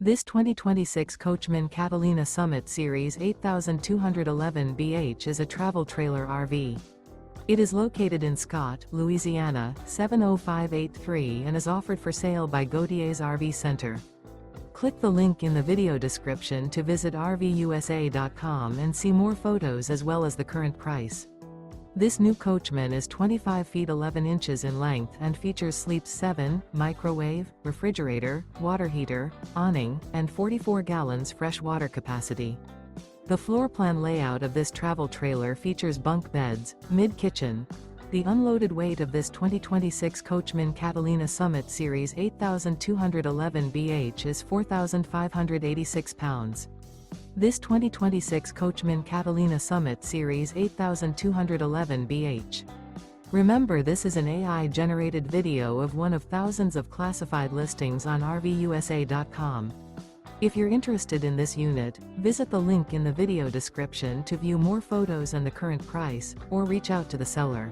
This 2026 Coachmen Catalina Summit Series 8211 BH is a travel trailer RV. It is located in Scott, Louisiana, 70583 and is offered for sale by Gauthiers RV Center. Click the link in the video description to visit RVUSA.com and see more photos as well as the current price. This new Coachmen is 25 feet 11 inches in length and features sleeps 7, microwave, refrigerator, water heater, awning, and 44 gallons fresh water capacity. The floor plan layout of this travel trailer features bunk beds, mid-kitchen. The unloaded weight of this 2026 Coachmen Catalina Summit Series 8211 BH is 4,586 pounds. This 2026 Coachmen Catalina Summit Series 8211 BH. Remember, this is an AI-generated video of one of thousands of classified listings on RVUSA.com. If you're interested in this unit, visit the link in the video description to view more photos and the current price, or reach out to the seller.